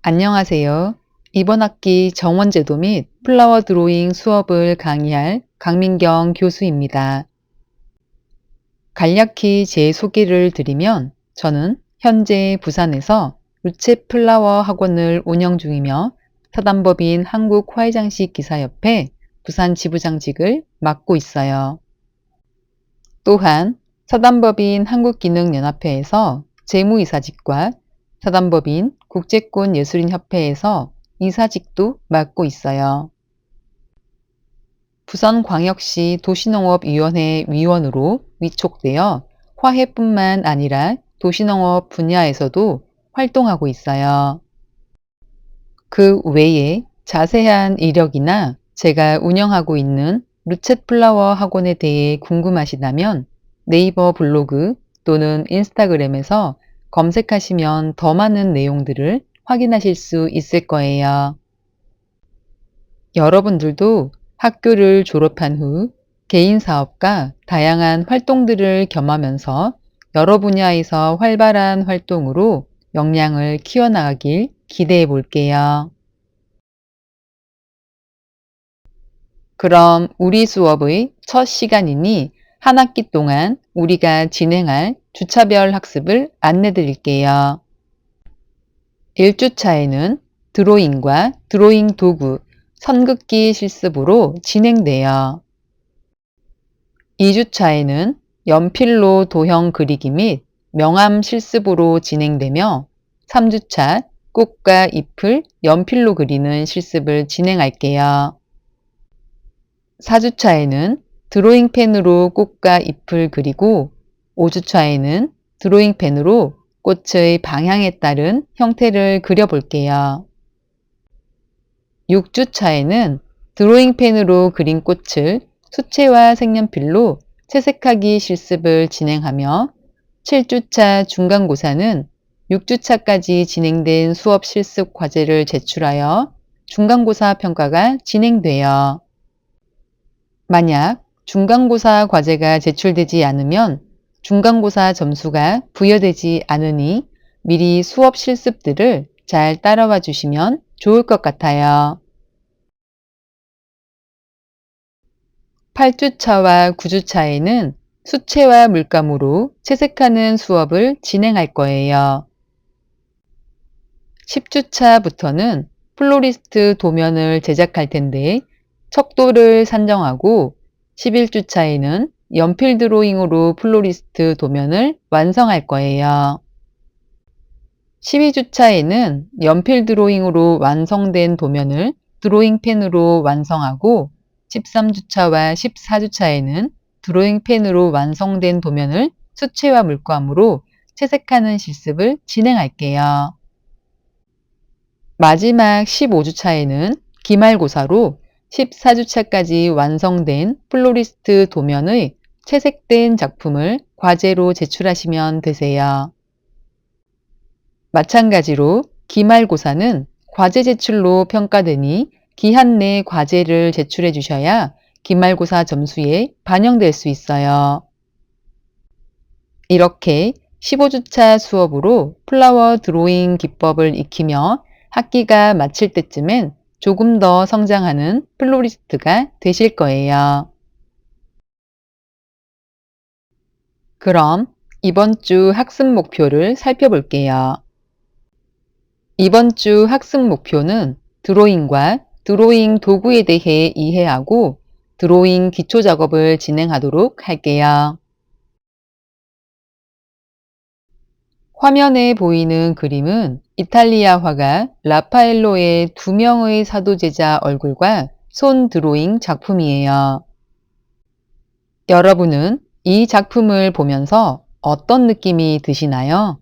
안녕하세요. 이번 학기 정원제도 및 플라워 드로잉 수업을 강의할 강민경 교수입니다. 간략히 제 소개를 드리면 저는 현재 부산에서 루체 플라워 학원을 운영 중이며 사단법인 한국화훼장식기사협회 부산 지부장직을 맡고 있어요. 또한 사단법인 한국기능연합회에서 재무이사직과 사단법인 국제권예술인협회에서 이사직도 맡고 있어요. 부산광역시 도시농업위원회 위원으로 위촉되어 화훼뿐만 아니라 도시농업 분야에서도 활동하고 있어요. 그 외에 자세한 이력이나 제가 운영하고 있는 루쳇플라워 학원에 대해 궁금하시다면 네이버 블로그 또는 인스타그램에서 검색하시면 더 많은 내용들을 확인하실 수 있을 거예요. 여러분들도 학교를 졸업한 후 개인 사업과 다양한 활동들을 겸하면서 여러 분야에서 활발한 활동으로 역량을 키워나가길 기대해 볼게요. 그럼 우리 수업의 첫 시간이니 한 학기 동안 우리가 진행할 주차별 학습을 안내 드릴게요. 1주차에는 드로잉과 드로잉 도구, 선긋기 실습으로 진행돼요. 2주차에는 연필로 도형 그리기 및 명암 실습으로 진행되며 3주차 꽃과 잎을 연필로 그리는 실습을 진행할게요. 4주차에는 드로잉 펜으로 꽃과 잎을 그리고 5주차에는 드로잉 펜으로 꽃의 방향에 따른 형태를 그려볼게요. 6주차에는 드로잉 펜으로 그린 꽃을 수채화 색연필로 채색하기 실습을 진행하며 7주차 중간고사는 6주차까지 진행된 수업 실습 과제를 제출하여 중간고사 평가가 진행돼요. 만약 중간고사 과제가 제출되지 않으면 중간고사 점수가 부여되지 않으니 미리 수업 실습들을 잘 따라와 주시면 좋을 것 같아요. 8주차와 9주차에는 수채화 물감으로 채색하는 수업을 진행할 거예요. 10주차부터는 플로리스트 도면을 제작할 텐데 척도를 산정하고 11주차에는 연필 드로잉으로 플로리스트 도면을 완성할 거예요. 12주차에는 연필 드로잉으로 완성된 도면을 드로잉 펜으로 완성하고 13주차와 14주차에는 드로잉 펜으로 완성된 도면을 수채화 물감으로 채색하는 실습을 진행할게요. 마지막 15주차에는 기말고사로 14주차까지 완성된 플로리스트 도면의 채색된 작품을 과제로 제출하시면 되세요. 마찬가지로 기말고사는 과제 제출로 평가되니 기한 내 과제를 제출해 주셔야 기말고사 점수에 반영될 수 있어요. 이렇게 15주차 수업으로 플라워 드로잉 기법을 익히며 학기가 마칠 때쯤엔 조금 더 성장하는 플로리스트가 되실 거예요. 그럼 이번 주 학습 목표를 살펴볼게요. 이번 주 학습 목표는 드로잉과 드로잉 도구에 대해 이해하고 드로잉 기초 작업을 진행하도록 할게요. 화면에 보이는 그림은 이탈리아 화가 라파엘로의 두 명의 사도제자 얼굴과 손 드로잉 작품이에요. 여러분은 이 작품을 보면서 어떤 느낌이 드시나요?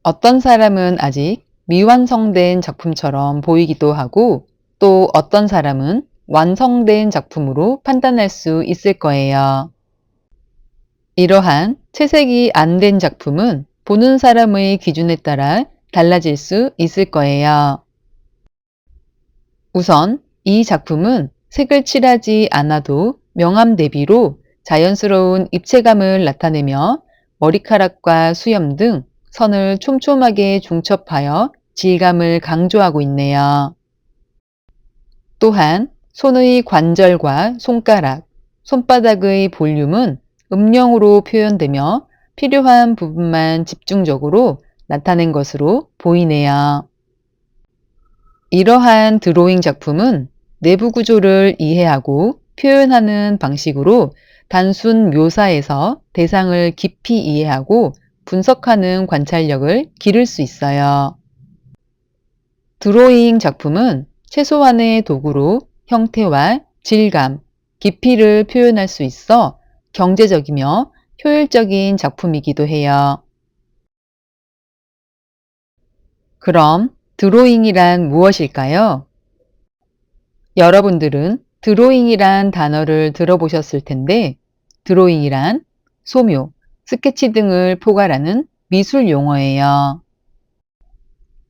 어떤 사람은 아직 미완성된 작품처럼 보이기도 하고 또 어떤 사람은 완성된 작품으로 판단할 수 있을 거예요. 이러한 채색이 안 된 작품은 보는 사람의 기준에 따라 달라질 수 있을 거예요. 우선 이 작품은 색을 칠하지 않아도 명암 대비로 자연스러운 입체감을 나타내며 머리카락과 수염 등 선을 촘촘하게 중첩하여 질감을 강조하고 있네요. 또한 손의 관절과 손가락, 손바닥의 볼륨은 음영으로 표현되며 필요한 부분만 집중적으로 나타낸 것으로 보이네요. 이러한 드로잉 작품은 내부 구조를 이해하고 표현하는 방식으로 단순 묘사에서 대상을 깊이 이해하고 분석하는 관찰력을 기를 수 있어요. 드로잉 작품은 최소한의 도구로 형태와 질감, 깊이를 표현할 수 있어 경제적이며 효율적인 작품이기도 해요. 그럼 드로잉이란 무엇일까요? 여러분들은 드로잉이란 단어를 들어보셨을 텐데, 드로잉이란 소묘, 스케치 등을 포괄하는 미술 용어예요.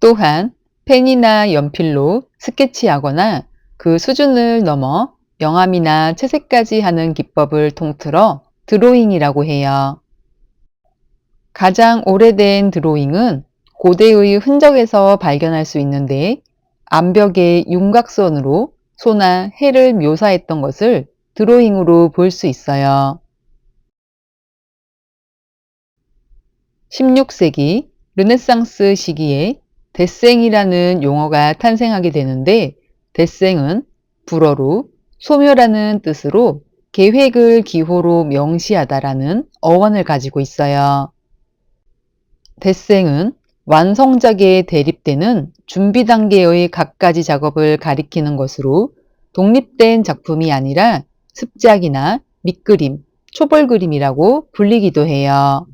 또한 펜이나 연필로 스케치하거나 그 수준을 넘어 명암이나 채색까지 하는 기법을 통틀어 드로잉이라고 해요. 가장 오래된 드로잉은 고대의 흔적에서 발견할 수 있는데, 암벽에 윤곽선으로 소나 해를 묘사했던 것을 드로잉으로 볼 수 있어요. 16세기 르네상스 시기에 데생이라는 용어가 탄생하게 되는데, 데생은 불어로 소묘라는 뜻으로 계획을 기호로 명시하다라는 어원을 가지고 있어요. 데생은 완성작에 대립되는 준비 단계의 갖가지 작업을 가리키는 것으로 독립된 작품이 아니라 습작이나 밑그림, 초벌그림이라고 불리기도 해요.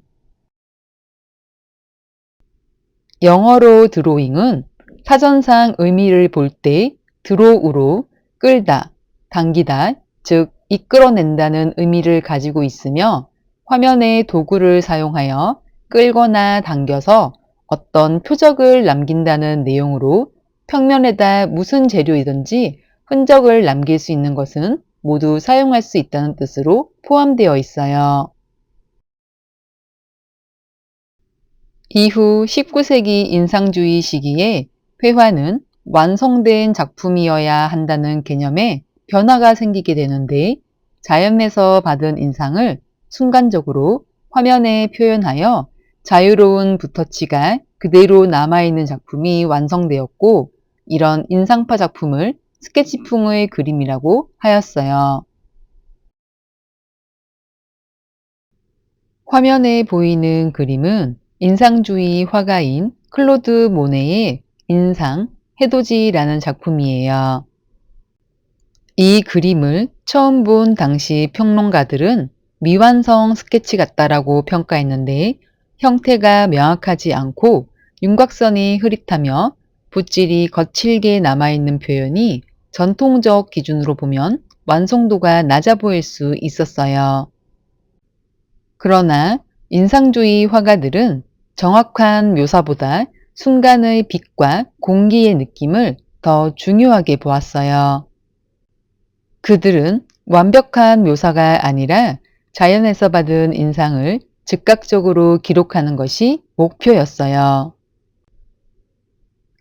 영어로 드로잉은 사전상 의미를 볼 때 드로우로 끌다, 당기다, 즉 이끌어낸다는 의미를 가지고 있으며, 화면에 도구를 사용하여 끌거나 당겨서 어떤 표적을 남긴다는 내용으로 평면에다 무슨 재료이든지 흔적을 남길 수 있는 것은 모두 사용할 수 있다는 뜻으로 포함되어 있어요. 이후 19세기 인상주의 시기에 회화는 완성된 작품이어야 한다는 개념에 변화가 생기게 되는데, 자연에서 받은 인상을 순간적으로 화면에 표현하여 자유로운 붓터치가 그대로 남아있는 작품이 완성되었고, 이런 인상파 작품을 스케치풍의 그림이라고 하였어요. 화면에 보이는 그림은 인상주의 화가인 클로드 모네의 인상, 해돋이라는 작품이에요. 이 그림을 처음 본 당시 평론가들은 미완성 스케치 같다라고 평가했는데, 형태가 명확하지 않고 윤곽선이 흐릿하며 붓질이 거칠게 남아있는 표현이 전통적 기준으로 보면 완성도가 낮아 보일 수 있었어요. 그러나 인상주의 화가들은 정확한 묘사보다 순간의 빛과 공기의 느낌을 더 중요하게 보았어요. 그들은 완벽한 묘사가 아니라 자연에서 받은 인상을 즉각적으로 기록하는 것이 목표였어요.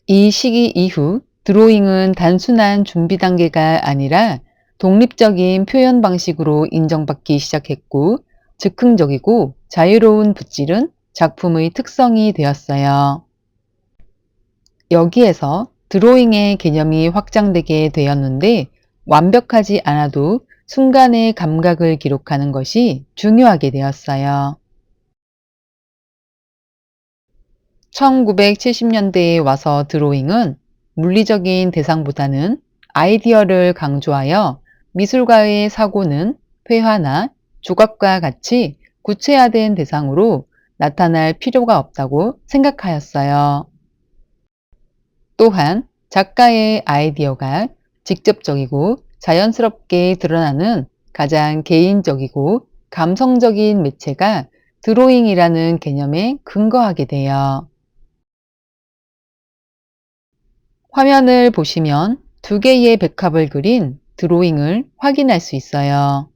이 시기 이후 드로잉은 단순한 준비 단계가 아니라 독립적인 표현 방식으로 인정받기 시작했고, 즉흥적이고 자유로운 붓질은 작품의 특성이 되었어요. 여기에서 드로잉의 개념이 확장되게 되었는데, 완벽하지 않아도 순간의 감각을 기록하는 것이 중요하게 되었어요. 1970년대에 와서 드로잉은 물리적인 대상보다는 아이디어를 강조하여 미술가의 사고는 회화나 조각과 같이 구체화된 대상으로 나타날 필요가 없다고 생각하였어요. 또한 작가의 아이디어가 직접적이고 자연스럽게 드러나는 가장 개인적이고 감성적인 매체가 드로잉이라는 개념에 근거하게 돼요. 화면을 보시면 두 개의 백합을 그린 드로잉을 확인할 수 있어요.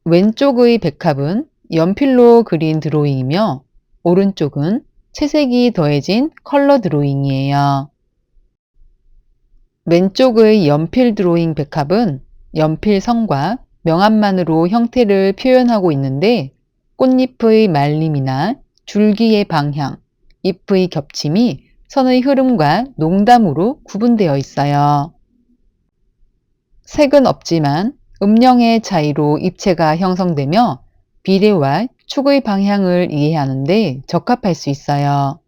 왼쪽의 백합은 연필로 그린 드로잉이며, 오른쪽은 채색이 더해진 컬러 드로잉이에요. 왼쪽의 연필 드로잉 백합은 연필 선과 명암만으로 형태를 표현하고 있는데 꽃잎의 말림이나 줄기의 방향, 잎의 겹침이 선의 흐름과 농담으로 구분되어 있어요. 색은 없지만 음영의 차이로 입체가 형성되며 비례와 축의 방향을 이해하는데 적합할 수 있어요.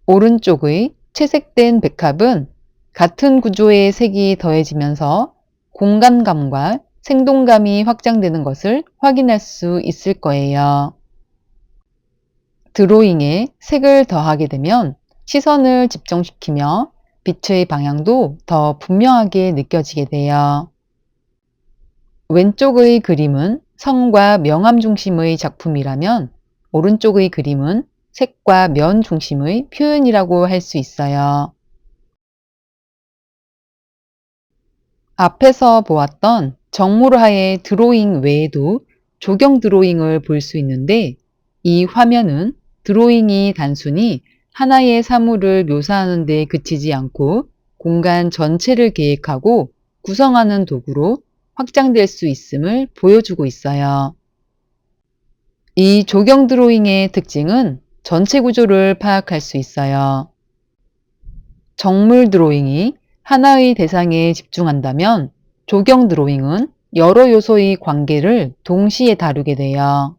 오른쪽의 채색된 백합은 같은 구조의 색이 더해지면서 공간감과 생동감이 확장되는 것을 확인할 수 있을 거예요. 드로잉에 색을 더하게 되면 시선을 집중시키며 빛의 방향도 더 분명하게 느껴지게 돼요. 왼쪽의 그림은 선과 명암 중심의 작품이라면 오른쪽의 그림은 색과 면 중심의 표현이라고 할 수 있어요. 앞에서 보았던 정물화의 드로잉 외에도 조경 드로잉을 볼 수 있는데 이 화면은 드로잉이 단순히 하나의 사물을 묘사하는 데 그치지 않고 공간 전체를 계획하고 구성하는 도구로 확장될 수 있음을 보여주고 있어요. 이 조경 드로잉의 특징은 전체 구조를 파악할 수 있어요. 정물 드로잉이 하나의 대상에 집중한다면 조경 드로잉은 여러 요소의 관계를 동시에 다루게 돼요.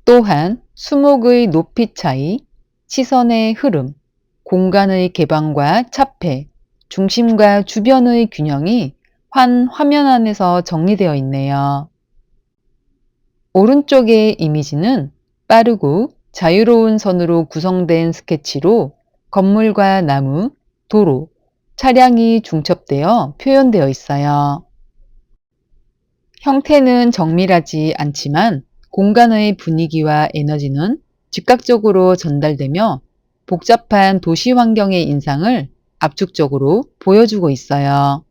또한 수목의 높이 차이, 시선의 흐름, 공간의 개방과 차폐, 중심과 주변의 균형이 한 화면 안에서 정리되어 있네요. 오른쪽의 이미지는 빠르고 자유로운 선으로 구성된 스케치로 건물과 나무, 도로, 차량이 중첩되어 표현되어 있어요. 형태는 정밀하지 않지만 공간의 분위기와 에너지는 즉각적으로 전달되며 복잡한 도시 환경의 인상을 압축적으로 보여주고 있어요.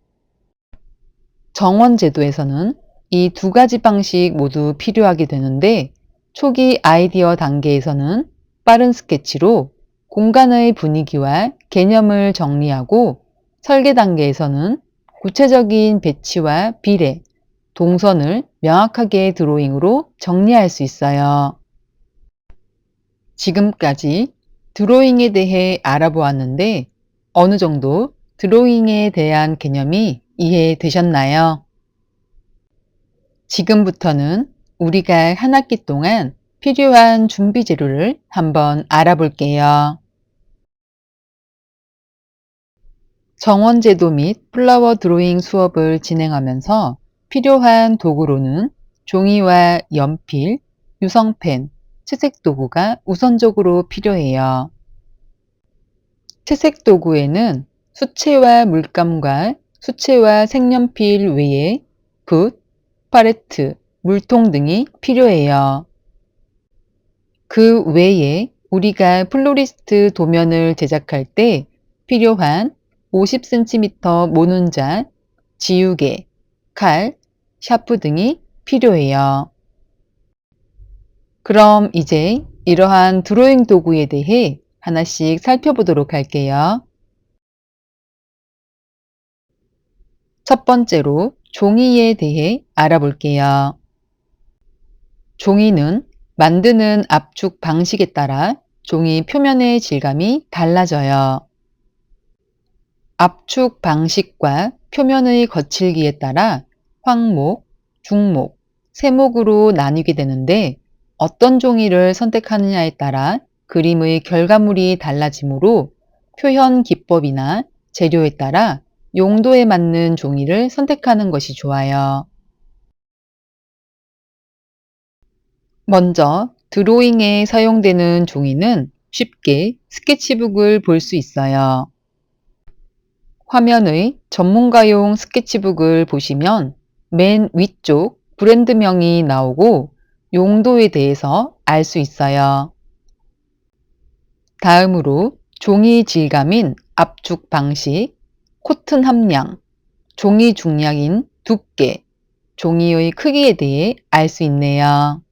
정원 제도에서는 이 두 가지 방식 모두 필요하게 되는데 초기 아이디어 단계에서는 빠른 스케치로 공간의 분위기와 개념을 정리하고 설계 단계에서는 구체적인 배치와 비례, 동선을 명확하게 드로잉으로 정리할 수 있어요. 지금까지 드로잉에 대해 알아보았는데 어느 정도 드로잉에 대한 개념이 이해되셨나요? 지금부터는 우리가 한 학기 동안 필요한 준비 재료를 한번 알아볼게요. 정원제도 및 플라워 드로잉 수업을 진행하면서 필요한 도구로는 종이와 연필, 유성펜, 채색 도구가 우선적으로 필요해요. 채색 도구에는 수채화 물감과 수채화 색연필 외에 붓, 팔레트, 물통 등이 필요해요. 그 외에 우리가 플로리스트 도면을 제작할 때 필요한 50cm 모눈자, 지우개, 칼, 샤프 등이 필요해요. 그럼 이제 이러한 드로잉 도구에 대해 하나씩 살펴보도록 할게요. 첫 번째로 종이에 대해 알아볼게요. 종이는 만드는 압축 방식에 따라 종이 표면의 질감이 달라져요. 압축 방식과 표면의 거칠기에 따라 황목, 중목, 세목으로 나뉘게 되는데 어떤 종이를 선택하느냐에 따라 그림의 결과물이 달라지므로 표현 기법이나 재료에 따라 용도에 맞는 종이를 선택하는 것이 좋아요. 먼저 드로잉에 사용되는 종이는 쉽게 스케치북을 볼 수 있어요. 화면의 전문가용 스케치북을 보시면 맨 위쪽 브랜드명이 나오고 용도에 대해서 알 수 있어요. 다음으로 종이 질감인 압축 방식, 코튼 함량, 종이 중량인 두께, 종이의 크기에 대해 알 수 있네요.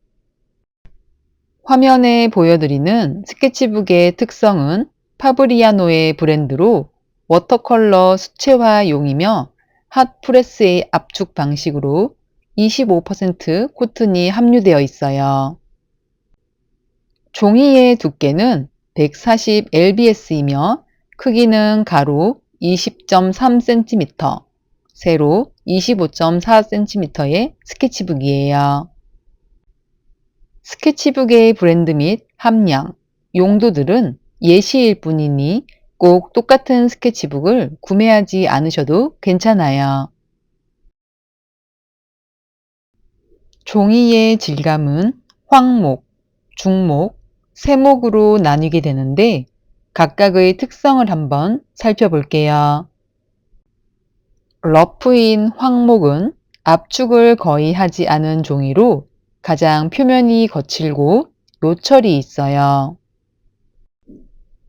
화면에 보여드리는 스케치북의 특성은 파브리아노의 브랜드로 워터컬러 수채화용이며 핫프레스의 압축 방식으로 25% 코튼이 함유되어 있어요. 종이의 두께는 140lbs이며 크기는 가로 20.3cm, 세로 25.4cm의 스케치북이에요. 스케치북의 브랜드 및 함량, 용도들은 예시일 뿐이니 꼭 똑같은 스케치북을 구매하지 않으셔도 괜찮아요. 종이의 질감은 황목, 중목, 세목으로 나뉘게 되는데 각각의 특성을 한번 살펴볼게요. 러프인 황목은 압축을 거의 하지 않은 종이로 가장 표면이 거칠고 요철이 있어요.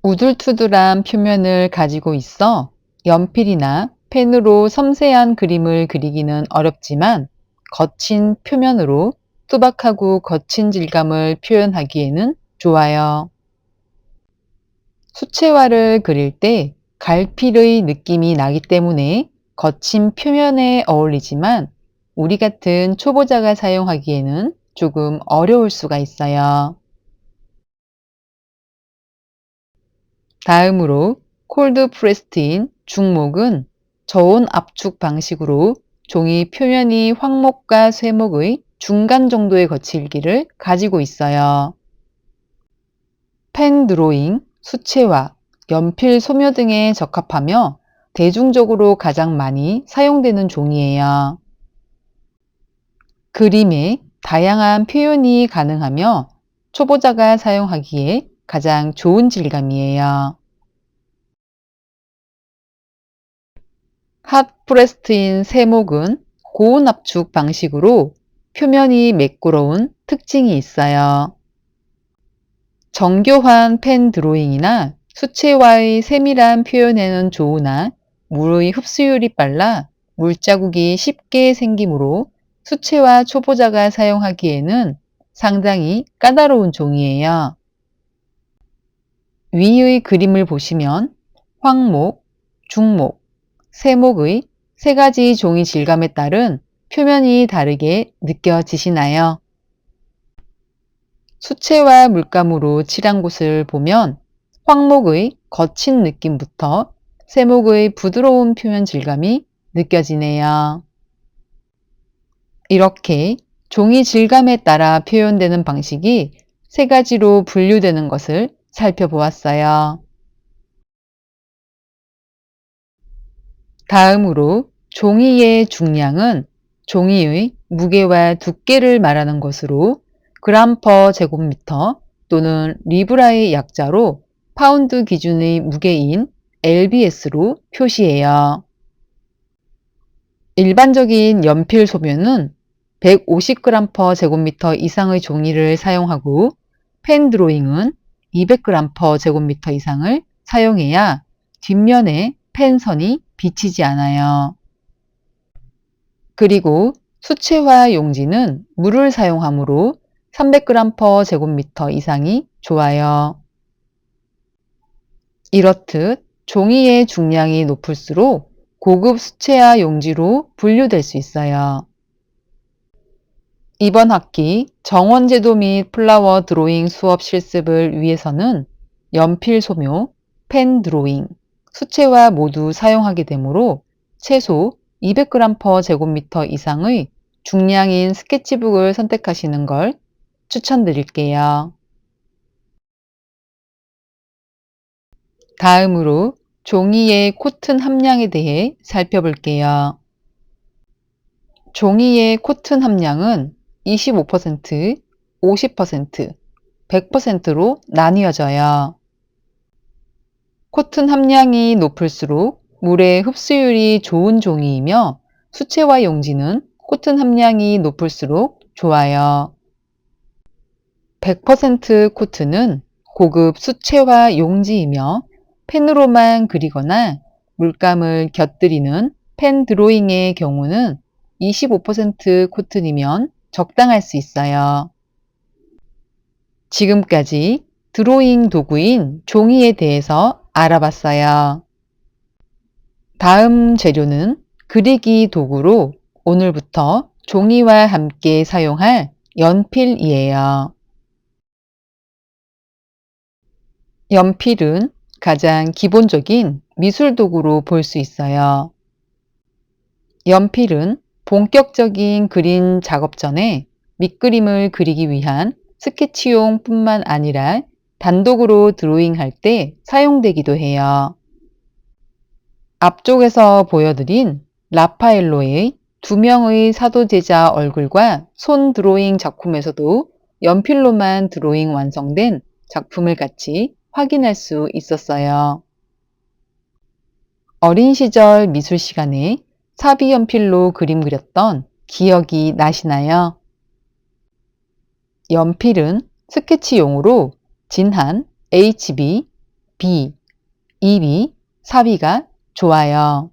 우둘투둘한 표면을 가지고 있어 연필이나 펜으로 섬세한 그림을 그리기는 어렵지만 거친 표면으로 투박하고 거친 질감을 표현하기에는 좋아요. 수채화를 그릴 때 갈필의 느낌이 나기 때문에 거친 표면에 어울리지만 우리 같은 초보자가 사용하기에는 조금 어려울 수가 있어요. 다음으로 콜드 프레스트인 중목은 저온 압축 방식으로 종이 표면이 황목과 쇠목의 중간 정도의 거칠기를 가지고 있어요. 펜 드로잉, 수채화, 연필 소묘 등에 적합하며 대중적으로 가장 많이 사용되는 종이에요. 그림에 다양한 표현이 가능하며 초보자가 사용하기에 가장 좋은 질감이에요. 핫 프레스트인 세목은 고온 압축 방식으로 표면이 매끄러운 특징이 있어요. 정교한 펜 드로잉이나 수채화의 세밀한 표현에는 좋으나 물의 흡수율이 빨라 물자국이 쉽게 생기므로 수채화 초보자가 사용하기에는 상당히 까다로운 종이에요. 위의 그림을 보시면 황목, 중목, 세목의 세 가지 종이 질감에 따른 표면이 다르게 느껴지시나요? 수채화 물감으로 칠한 곳을 보면 황목의 거친 느낌부터 세목의 부드러운 표면 질감이 느껴지네요. 이렇게 종이 질감에 따라 표현되는 방식이 세 가지로 분류되는 것을 살펴보았어요. 다음으로 종이의 중량은 종이의 무게와 두께를 말하는 것으로 그램 퍼 제곱미터 또는 리브라의 약자로 파운드 기준의 무게인 lbs로 표시해요. 일반적인 연필 소묘는 150g per 제곱미터 이상의 종이를 사용하고 펜 드로잉은 200g per 제곱미터 이상을 사용해야 뒷면에 펜선이 비치지 않아요. 그리고 수채화 용지는 물을 사용하므로 300g per 제곱미터 이상이 좋아요. 이렇듯 종이의 중량이 높을수록 고급 수채화 용지로 분류될 수 있어요. 이번 학기 정원제도 및 플라워 드로잉 수업 실습을 위해서는 연필 소묘, 펜 드로잉, 수채화 모두 사용하게 되므로 최소 200g per 제곱미터 이상의 중량인 스케치북을 선택하시는 걸 추천드릴게요. 다음으로 종이의 코튼 함량에 대해 살펴볼게요. 종이의 코튼 함량은 25%, 50%, 100%로 나뉘어져요. 코튼 함량이 높을수록 물의 흡수율이 좋은 종이이며 수채화 용지는 코튼 함량이 높을수록 좋아요. 100% 코튼은 고급 수채화 용지이며 펜으로만 그리거나 물감을 곁들이는 펜 드로잉의 경우는 25% 코튼이면 적당할 수 있어요. 지금까지 드로잉 도구인 종이에 대해서 알아봤어요. 다음 재료는 그리기 도구로 오늘부터 종이와 함께 사용할 연필이에요. 연필은 가장 기본적인 미술 도구로 볼 수 있어요. 연필은 본격적인 그림 작업 전에 밑그림을 그리기 위한 스케치용 뿐만 아니라 단독으로 드로잉할 때 사용되기도 해요. 앞쪽에서 보여드린 라파엘로의 두 명의 사도제자 얼굴과 손 드로잉 작품에서도 연필로만 드로잉 완성된 작품을 같이 확인할 수 있었어요. 어린 시절 미술 시간에 사비 연필로 그림 그렸던 기억이 나시나요? 연필은 스케치용으로 진한 HB, B, EB, 사비가 좋아요.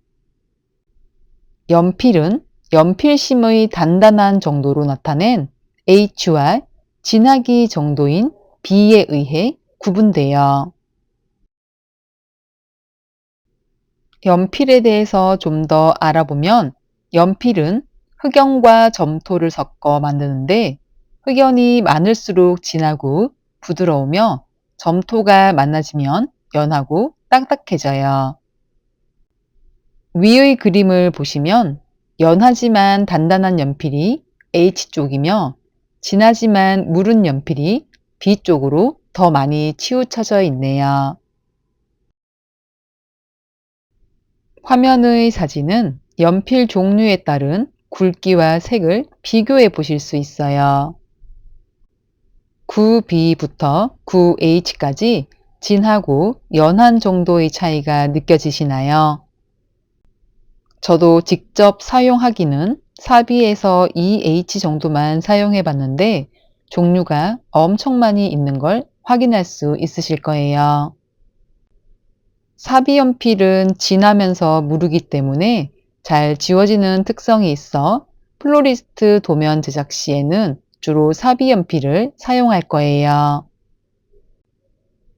연필은 연필심의 단단한 정도로 나타낸 H와 진하기 정도인 B에 의해 구분돼요. 연필에 대해서 좀 더 알아보면 연필은 흑연과 점토를 섞어 만드는데 흑연이 많을수록 진하고 부드러우며 점토가 많아지면 연하고 딱딱해져요. 위의 그림을 보시면 연하지만 단단한 연필이 H쪽이며 진하지만 무른 연필이 B쪽으로 더 많이 치우쳐져 있네요. 화면의 사진은 연필 종류에 따른 굵기와 색을 비교해 보실 수 있어요. 9B부터 9H까지 진하고 연한 정도의 차이가 느껴지시나요? 저도 직접 사용하기는 4B에서 2H 정도만 사용해 봤는데 종류가 엄청 많이 있는 걸 확인할 수 있으실 거예요. 사비 연필은 진하면서 무르기 때문에 잘 지워지는 특성이 있어 플로리스트 도면 제작 시에는 주로 사비 연필을 사용할 거예요.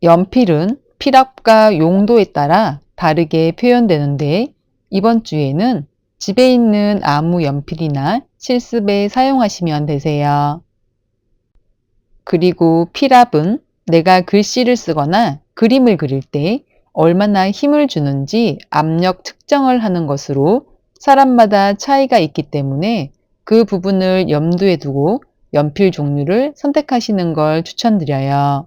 연필은 필압과 용도에 따라 다르게 표현되는데 이번 주에는 집에 있는 아무 연필이나 실습에 사용하시면 되세요. 그리고 필압은 내가 글씨를 쓰거나 그림을 그릴 때 얼마나 힘을 주는지 압력 측정을 하는 것으로 사람마다 차이가 있기 때문에 그 부분을 염두에 두고 연필 종류를 선택하시는 걸 추천드려요.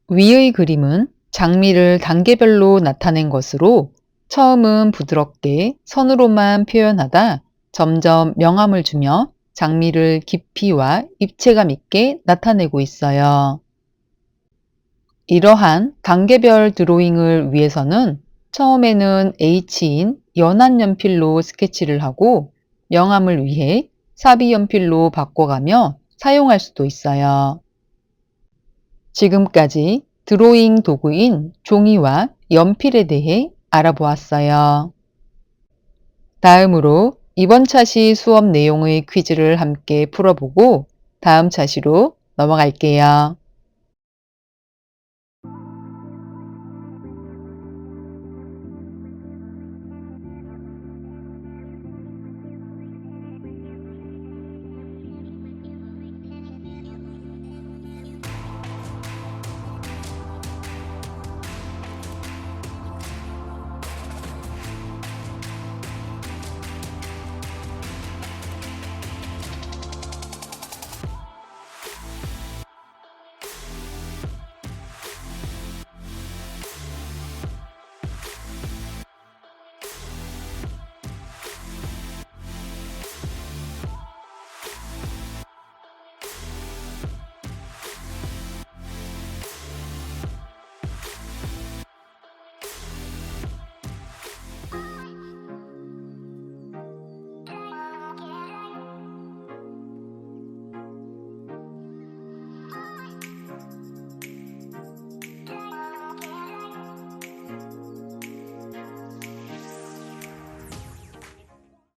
위의 그림은 장미를 단계별로 나타낸 것으로 처음은 부드럽게 선으로만 표현하다 점점 명암을 주며 장미를 깊이와 입체감 있게 나타내고 있어요. 이러한 단계별 드로잉을 위해서는 처음에는 H인 연한 연필로 스케치를 하고 명암을 위해 사비 연필로 바꿔가며 사용할 수도 있어요. 지금까지 드로잉 도구인 종이와 연필에 대해 알아보았어요. 다음으로 이번 차시 수업 내용의 퀴즈를 함께 풀어보고 다음 차시로 넘어갈게요.